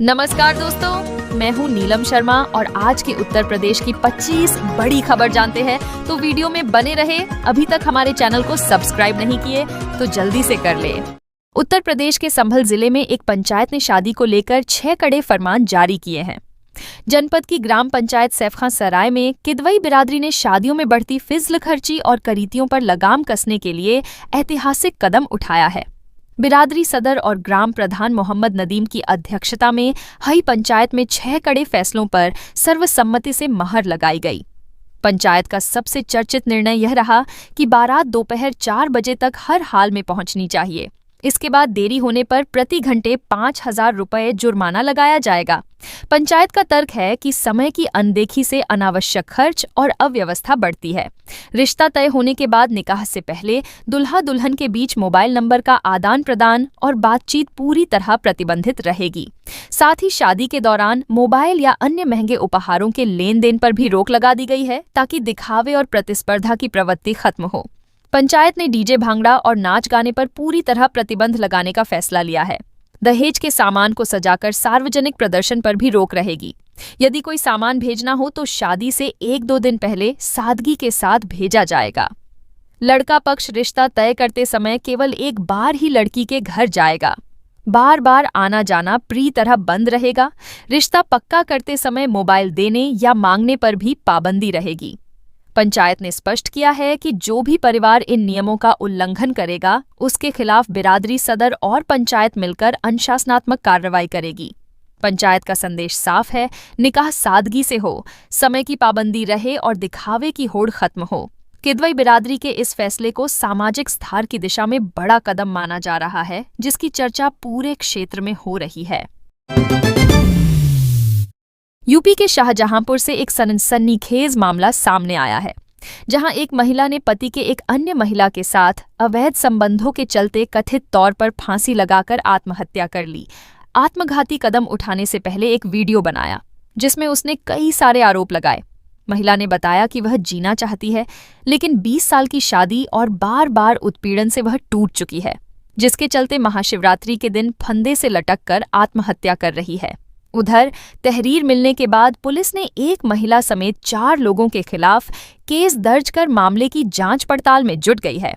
नमस्कार दोस्तों, मैं हूं नीलम शर्मा और आज के उत्तर प्रदेश की 25 बड़ी खबर जानते हैं तो वीडियो में बने रहे। अभी तक हमारे चैनल को सब्सक्राइब नहीं किए तो जल्दी से कर ले। उत्तर प्रदेश के संभल जिले में एक पंचायत ने शादी को लेकर 6 कड़े फरमान जारी किए हैं। जनपद की ग्राम पंचायत सैफखां सराय में किदवई बिरादरी ने शादियों में बढ़ती फिजल खर्ची और करीतियों पर लगाम कसने के लिए ऐतिहासिक कदम उठाया है। बिरादरी सदर और ग्राम प्रधान मोहम्मद नदीम की अध्यक्षता में हई पंचायत में 6 कड़े फैसलों पर सर्वसम्मति से महर लगाई गई। पंचायत का सबसे चर्चित निर्णय यह रहा कि बारात दोपहर 4 बजे तक हर हाल में पहुंचनी चाहिए। इसके बाद देरी होने पर प्रति घंटे 5,000 रुपये जुर्माना लगाया जाएगा। पंचायत का तर्क है कि समय की अनदेखी से अनावश्यक खर्च और अव्यवस्था बढ़ती है। रिश्ता तय होने के बाद निकाह से पहले दुल्हा दुल्हन के बीच मोबाइल नंबर का आदान प्रदान और बातचीत पूरी तरह प्रतिबंधित रहेगी। साथ ही शादी के दौरान मोबाइल या अन्य महंगे उपहारों के लेन देन पर भी रोक लगा दी गई है ताकि दिखावे और प्रतिस्पर्धा की प्रवृत्ति खत्म हो। पंचायत ने डीजे भांगड़ा और नाच गाने पर पूरी तरह प्रतिबंध लगाने का फैसला लिया है। दहेज के सामान को सजाकर सार्वजनिक प्रदर्शन पर भी रोक रहेगी। यदि कोई सामान भेजना हो तो शादी से 1-2 दिन पहले सादगी के साथ भेजा जाएगा। लड़का पक्ष रिश्ता तय करते समय केवल एक बार ही लड़की के घर जाएगा। बार बार आना जाना पूरी तरह बंद रहेगा। रिश्ता पक्का करते समय मोबाइल देने या मांगने पर भी पाबंदी रहेगी। पंचायत ने स्पष्ट किया है कि जो भी परिवार इन नियमों का उल्लंघन करेगा उसके खिलाफ बिरादरी सदर और पंचायत मिलकर अनुशासनात्मक कार्रवाई करेगी। पंचायत का संदेश साफ है, निकाह सादगी से हो, समय की पाबंदी रहे और दिखावे की होड़ खत्म हो। किदवई बिरादरी के इस फैसले को सामाजिक सुधार की दिशा में बड़ा कदम माना जा रहा है, जिसकी चर्चा पूरे क्षेत्र में हो रही है। यूपी के शाहजहांपुर से एक सनसनीखेज मामला सामने आया है, जहां एक महिला ने पति के एक अन्य महिला के साथ अवैध संबंधों के चलते कथित तौर पर फांसी लगाकर आत्महत्या कर ली। आत्मघाती कदम उठाने से पहले एक वीडियो बनाया जिसमें उसने कई सारे आरोप लगाए। महिला ने बताया कि वह जीना चाहती है, लेकिन 20 साल की शादी और बार बार उत्पीड़न से वह टूट चुकी है, जिसके चलते महाशिवरात्रि के दिन फंदे से लटक कर आत्महत्या कर रही है। उधर तहरीर मिलने के बाद पुलिस ने एक महिला समेत 4 लोगों के खिलाफ केस दर्ज कर मामले की जांच पड़ताल में जुट गई है।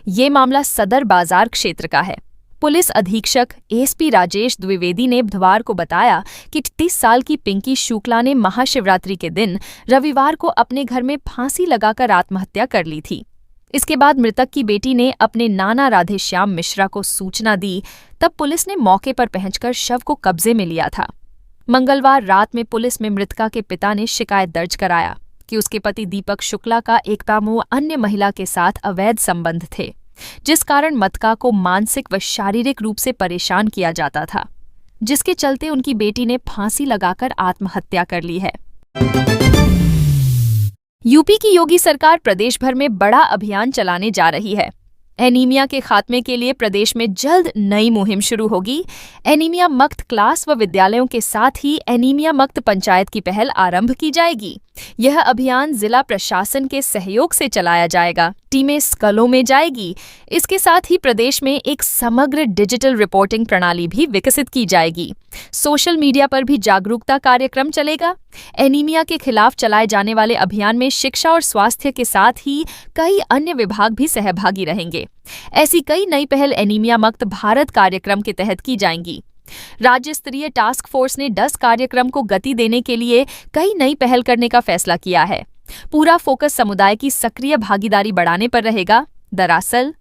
ये मामला सदर बाजार क्षेत्र का है। पुलिस अधीक्षक एसपी राजेश द्विवेदी ने बुधवार को बताया कि 30 साल की पिंकी शुक्ला ने महाशिवरात्रि के दिन रविवार को अपने घर में फांसी लगाकर आत्महत्या कर ली थी। इसके बाद मृतक की बेटी ने अपने नाना राधेश्याम मिश्रा को सूचना दी। तब पुलिस ने मौके पर पहुंचकर शव को कब्जे में लिया था। मंगलवार रात में पुलिस में मृतका के पिता ने शिकायत दर्ज कराया कि उसके पति दीपक शुक्ला का एक अन्य महिला के साथ अवैध संबंध थे, जिस कारण मृतका को मानसिक व शारीरिक रूप से परेशान किया जाता था, जिसके चलते उनकी बेटी ने फांसी लगाकर आत्महत्या कर ली है। यूपी की योगी सरकार प्रदेश भर में बड़ा अभियान चलाने जा रही है। एनीमिया के खात्मे के लिए प्रदेश में जल्द नई मुहिम शुरू होगी। एनीमिया मुक्त क्लास व विद्यालयों के साथ ही एनीमिया मुक्त पंचायत की पहल आरंभ की जाएगी। यह अभियान जिला प्रशासन के सहयोग से चलाया जाएगा। टीमें स्कूलों में जाएगी। इसके साथ ही प्रदेश में एक समग्र डिजिटल रिपोर्टिंग प्रणाली भी विकसित की जाएगी। सोशल मीडिया पर भी जागरूकता कार्यक्रम चलेगा। एनीमिया के खिलाफ चलाए जाने वाले अभियान में शिक्षा और स्वास्थ्य के साथ ही कई अन्य विभाग भी सहभागी रहेंगे। ऐसी कई नई पहल एनीमिया मुक्त भारत कार्यक्रम के तहत की जाएंगी। राज्य स्तरीय टास्क फोर्स ने 10 कार्यक्रम को गति देने के लिए कई नई पहल करने का फैसला किया है। पूरा फोकस समुदाय की सक्रिय भागीदारी बढ़ाने पर रहेगा। दरअसल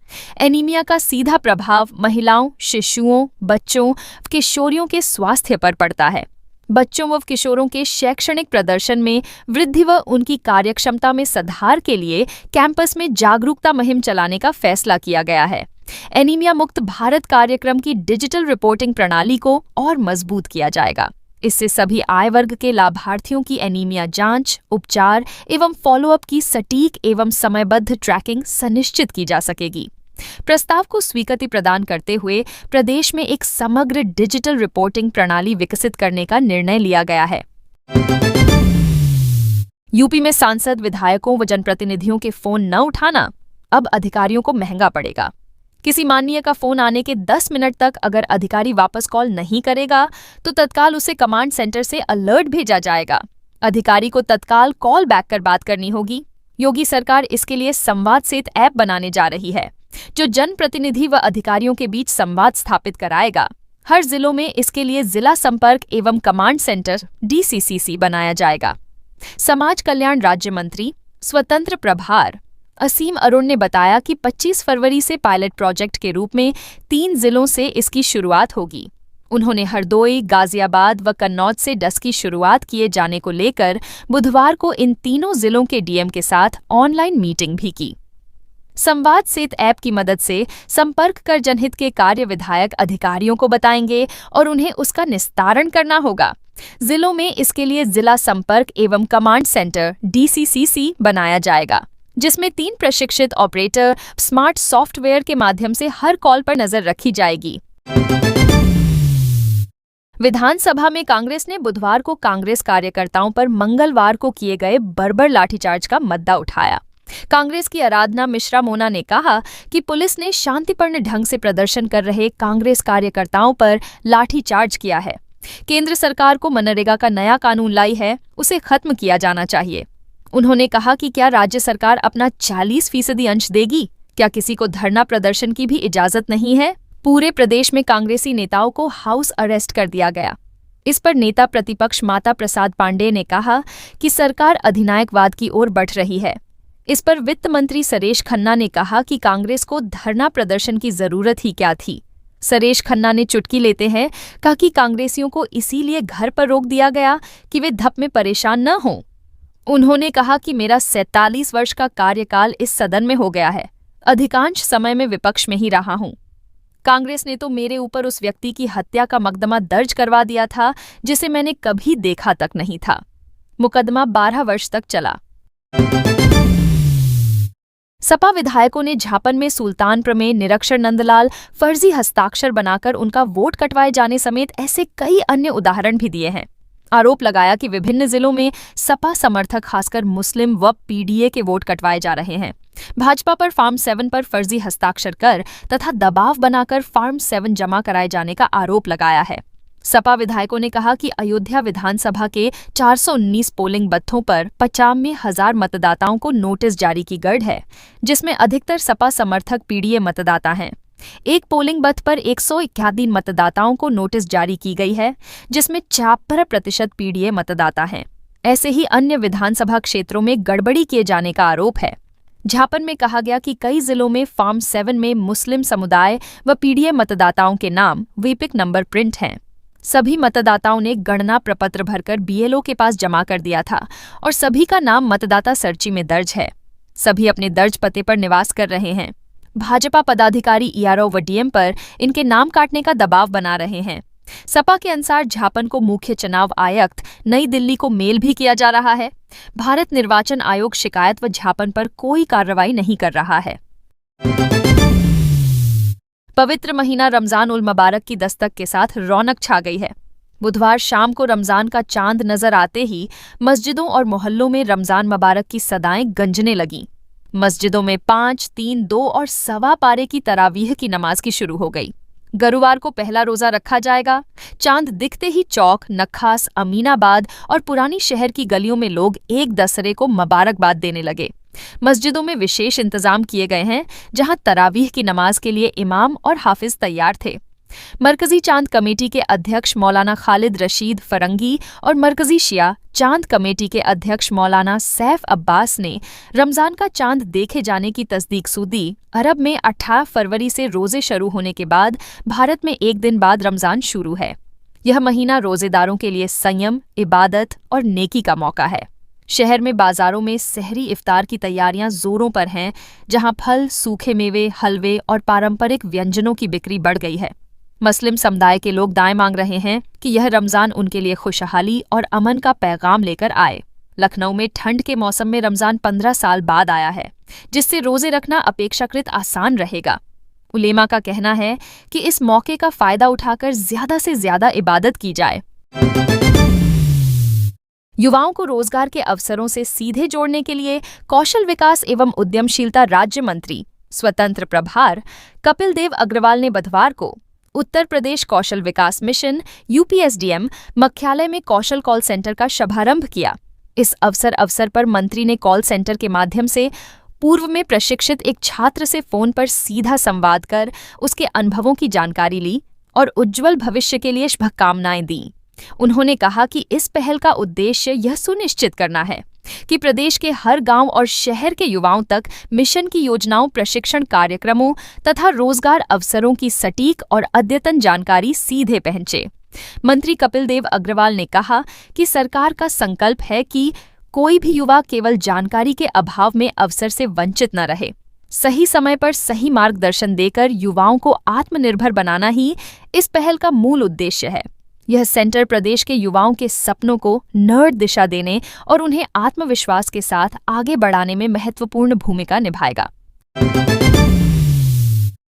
एनीमिया का सीधा प्रभाव महिलाओं, शिशुओं, बच्चों, किशोरियों के स्वास्थ्य पर पड़ता है। बच्चों व किशोरों के शैक्षणिक प्रदर्शन में वृद्धि व उनकी कार्यक्षमता में सुधार के लिए कैंपस में जागरूकता मुहिम चलाने का फैसला किया गया है। एनीमिया मुक्त भारत कार्यक्रम की डिजिटल रिपोर्टिंग प्रणाली को और मजबूत किया जाएगा। इससे सभी आय वर्ग के लाभार्थियों की एनीमिया जांच, उपचार एवं फॉलोअप की सटीक एवं समयबद्ध ट्रैकिंग सुनिश्चित की जा सकेगी। प्रस्ताव को स्वीकृति प्रदान करते हुए प्रदेश में एक समग्र डिजिटल रिपोर्टिंग प्रणाली विकसित करने का निर्णय लिया गया है। यूपी में सांसद, विधायकों व जनप्रतिनिधियों के फोन न उठाना अब अधिकारियों को महंगा पड़ेगा। किसी माननीय का फोन आने के 10 मिनट तक अगर अधिकारी वापस कॉल नहीं करेगा तो तत्काल उसे कमांड सेंटर से अलर्ट भेजा जाएगा। अधिकारी को तत्काल कॉल बैक कर बात करनी होगी। योगी सरकार इसके लिए संवाद सेतु ऐप बनाने जा रही है, जो जनप्रतिनिधि व अधिकारियों के बीच संवाद स्थापित कराएगा। हर जिलों में इसके लिए जिला संपर्क एवं कमांड सेंटर DCCC बनाया जाएगा। समाज कल्याण राज्य मंत्री स्वतंत्र प्रभार असीम अरुण ने बताया कि 25 फरवरी से पायलट प्रोजेक्ट के रूप में 3 जिलों से इसकी शुरुआत होगी। उन्होंने हरदोई, गाजियाबाद व कन्नौज से डस की शुरुआत किए जाने को लेकर बुधवार को इन तीनों जिलों के DM के साथ ऑनलाइन मीटिंग भी की। संवाद सेतु ऐप की मदद से संपर्क कर जनहित के कार्य विधायक अधिकारियों को बताएंगे और उन्हें उसका निस्तारण करना होगा। जिलों में इसके लिए जिला संपर्क एवं कमांड सेंटर DCCC बनाया जाएगा, जिसमें 3 प्रशिक्षित ऑपरेटर स्मार्ट सॉफ्टवेयर के माध्यम से हर कॉल पर नजर रखी जाएगी। विधानसभा में कांग्रेस ने बुधवार को कांग्रेस कार्यकर्ताओं पर मंगलवार को किए गए बर्बर लाठीचार्ज का मुद्दा उठाया। कांग्रेस की आराधना मिश्रा मोना ने कहा कि पुलिस ने शांतिपूर्ण ढंग से प्रदर्शन कर रहे कांग्रेस कार्यकर्ताओं पर लाठीचार्ज किया है। केंद्र सरकार को मनरेगा का नया कानून लाई है, उसे खत्म किया जाना चाहिए। उन्होंने कहा कि क्या राज्य सरकार अपना 40% अंश देगी? क्या किसी को धरना प्रदर्शन की भी इजाजत नहीं है? पूरे प्रदेश में कांग्रेसी नेताओं को हाउस अरेस्ट कर दिया गया। इस पर नेता प्रतिपक्ष माता प्रसाद पांडेय ने कहा कि सरकार अधिनायकवाद की ओर बढ़ रही है। इस पर वित्त मंत्री सरेश खन्ना ने कहा कि कांग्रेस को धरना प्रदर्शन की जरूरत ही क्या थी। सरेश खन्ना ने चुटकी लेते हैं कहा कि कांग्रेसियों को इसीलिए घर पर रोक दिया गया कि वे धप में परेशान न हों। उन्होंने कहा कि मेरा 47 वर्ष का कार्यकाल इस सदन में हो गया है, अधिकांश समय में विपक्ष में ही रहा हूं। कांग्रेस ने तो मेरे ऊपर उस व्यक्ति की हत्या का मुकदमा दर्ज करवा दिया था जिसे मैंने कभी देखा तक नहीं था। मुकदमा 12 वर्ष तक चला। सपा विधायकों ने झापन में सुल्तानपुर में निरक्षर नंदलाल फर्जी हस्ताक्षर बनाकर उनका वोट कटवाए जाने समेत ऐसे कई अन्य उदाहरण भी दिए हैं। आरोप लगाया कि विभिन्न जिलों में सपा समर्थक खासकर मुस्लिम व PDA के वोट कटवाए जा रहे हैं। भाजपा पर फार्म 7 पर फर्जी हस्ताक्षर कर तथा दबाव बनाकर फार्म 7 जमा कराए जाने का आरोप लगाया है। सपा विधायकों ने कहा कि अयोध्या विधानसभा के 419 पोलिंग बूथों पर 95,000 मतदाताओं को नोटिस जारी की गई है, जिसमें अधिकतर सपा समर्थक PDA मतदाता हैं। एक पोलिंग बूथ पर 151 मतदाताओं को नोटिस जारी की गई है, जिसमें 54% PDA मतदाता हैं। ऐसे ही अन्य विधानसभा क्षेत्रों में गड़बड़ी किए जाने का आरोप है। झापन में कहा गया कि कई जिलों में फार्म 7 में मुस्लिम समुदाय व PDA मतदाताओं के नाम वीपिक नंबर प्रिंट हैं। सभी मतदाताओं ने गणना प्रपत्र भरकर BLO के पास जमा कर दिया था और सभी का नाम मतदाता पर्ची में दर्ज है। सभी अपने दर्ज पते पर निवास कर रहे हैं। भाजपा पदाधिकारी ERO व DM पर इनके नाम काटने का दबाव बना रहे हैं। सपा के अनुसार झापन को मुख्य चुनाव आयुक्त नई दिल्ली को मेल भी किया जा रहा है। भारत निर्वाचन आयोग शिकायत व झापन पर कोई कार्रवाई नहीं कर रहा है। पवित्र महीना रमजान उल मुबारक की दस्तक के साथ रौनक छा गई है। बुधवार शाम को रमजान का चांद नजर आते ही मस्जिदों और मोहल्लों में रमजान मुबारक की सदाएं गंजने लगीं। मस्जिदों में 5, 3, 2 और 1.25 पारे की तरावीह की नमाज की शुरू हो गई। गुरुवार को पहला रोजा रखा जाएगा। चांद दिखते ही चौक, नखास, अमीनाबाद और पुरानी शहर की गलियों में लोग एक दूसरे को मुबारकबाद देने लगे। मस्जिदों में विशेष इंतजाम किए गए हैं, जहां तरावीह की नमाज के लिए इमाम और हाफिज तैयार थे। मरकजी चांद कमेटी के अध्यक्ष मौलाना खालिद रशीद फरंगी और मरकजी शिया चांद कमेटी के अध्यक्ष मौलाना सैफ अब्बास ने रमजान का चांद देखे जाने की तस्दीक सूदी। अरब में 18 फरवरी से रोजे शुरू होने के बाद भारत में एक दिन बाद रमजान शुरू है। यह महीना रोजेदारों के लिए संयम, इबादत और नेकी का मौका है। शहर में बाजारों में सहरी इफ्तार की तैयारियां जोरों पर हैं, जहां फल, सूखे मेवे, हलवे और पारंपरिक व्यंजनों की बिक्री बढ़ गई है। मुस्लिम समुदाय के लोग दाएं मांग रहे हैं कि यह रमजान उनके लिए खुशहाली और अमन का पैगाम लेकर आए। लखनऊ में ठंड के मौसम में रमजान 15 साल बाद आया है, जिससे रोजे रखना अपेक्षाकृत आसान रहेगा। उलेमा का कहना है कि इस मौके का फायदा उठाकर ज्यादा से ज्यादा इबादत की जाए। युवाओं को रोजगार के अवसरों से सीधे जोड़ने के लिए कौशल विकास एवं उद्यमशीलता राज्य मंत्री स्वतंत्र प्रभार कपिल देव अग्रवाल ने बुधवार को उत्तर प्रदेश कौशल विकास मिशन यूपीएसडीएम मुख्यालय में कौशल कॉल सेंटर का शुभारंभ किया। इस अवसर पर मंत्री ने कॉल सेंटर के माध्यम से पूर्व में प्रशिक्षित एक छात्र से फोन पर सीधा संवाद कर उसके अनुभवों की जानकारी ली और उज्जवल भविष्य के लिए शुभकामनाएं दी। उन्होंने कहा कि इस पहल का उद्देश्य यह सुनिश्चित करना है कि प्रदेश के हर गांव और शहर के युवाओं तक मिशन की योजनाओं, प्रशिक्षण कार्यक्रमों तथा रोजगार अवसरों की सटीक और अद्यतन जानकारी सीधे पहुंचे। मंत्री कपिल देव अग्रवाल ने कहा कि सरकार का संकल्प है कि कोई भी युवा केवल जानकारी के अभाव में अवसर से वंचित न रहे। सही समय पर सही मार्गदर्शन देकर युवाओं को आत्मनिर्भर बनाना ही इस पहल का मूल उद्देश्य है। यह सेंटर प्रदेश के युवाओं के सपनों को नई दिशा देने और उन्हें आत्मविश्वास के साथ आगे बढ़ाने में महत्वपूर्ण भूमिका निभाएगा।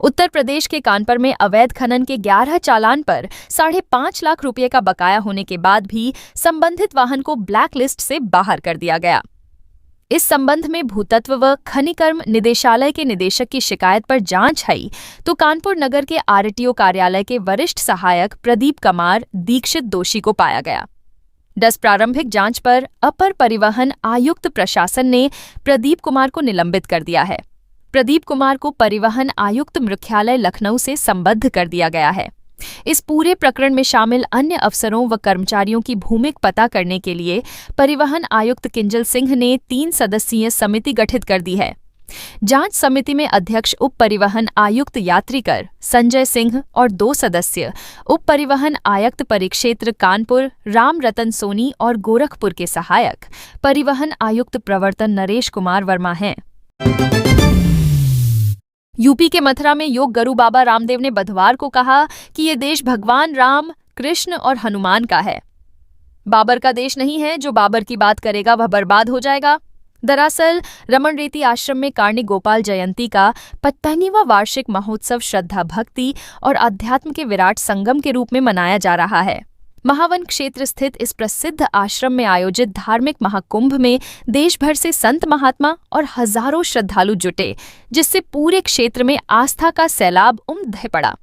उत्तर प्रदेश के कानपुर में अवैध खनन के 11 चालान पर 5.5 लाख रुपए का बकाया होने के बाद भी संबंधित वाहन को ब्लैक लिस्ट से बाहर कर दिया गया। इस संबंध में भूतत्व व खनिकर्म निदेशालय के निदेशक की शिकायत पर जांच आई तो कानपुर नगर के आरटीओ कार्यालय के वरिष्ठ सहायक प्रदीप कुमार दीक्षित दोषी को पाया गया। 10 प्रारंभिक जांच पर अपर परिवहन आयुक्त प्रशासन ने प्रदीप कुमार को निलंबित कर दिया है। प्रदीप कुमार को परिवहन आयुक्त मुख्यालय लखनऊ से संबद्ध कर दिया गया है। इस पूरे प्रकरण में शामिल अन्य अफसरों व कर्मचारियों की भूमिका पता करने के लिए परिवहन आयुक्त किंजल सिंह ने 3 सदस्यीय समिति गठित कर दी है। जांच समिति में अध्यक्ष उप परिवहन आयुक्त यात्रीकर संजय सिंह और 2 सदस्य उप परिवहन आयुक्त परिक्षेत्र कानपुर राम रतन सोनी और गोरखपुर के सहायक परिवहन आयुक्त प्रवर्तन नरेश कुमार वर्मा हैं। यूपी के मथुरा में योग गुरु बाबा रामदेव ने बुधवार को कहा कि ये देश भगवान राम, कृष्ण और हनुमान का है। बाबर का देश नहीं है, जो बाबर की बात करेगा वह बर्बाद हो जाएगा। दरअसल रमन रेती आश्रम में कार्णिक गोपाल जयंती का 55वां वार्षिक महोत्सव श्रद्धा, भक्ति और अध्यात्म के विराट संगम के रूप में मनाया जा रहा है। महावन क्षेत्र स्थित इस प्रसिद्ध आश्रम में आयोजित धार्मिक महाकुंभ में देश भर से संत महात्मा और हजारों श्रद्धालु जुटे, जिससे पूरे क्षेत्र में आस्था का सैलाब उमड़ पड़ा।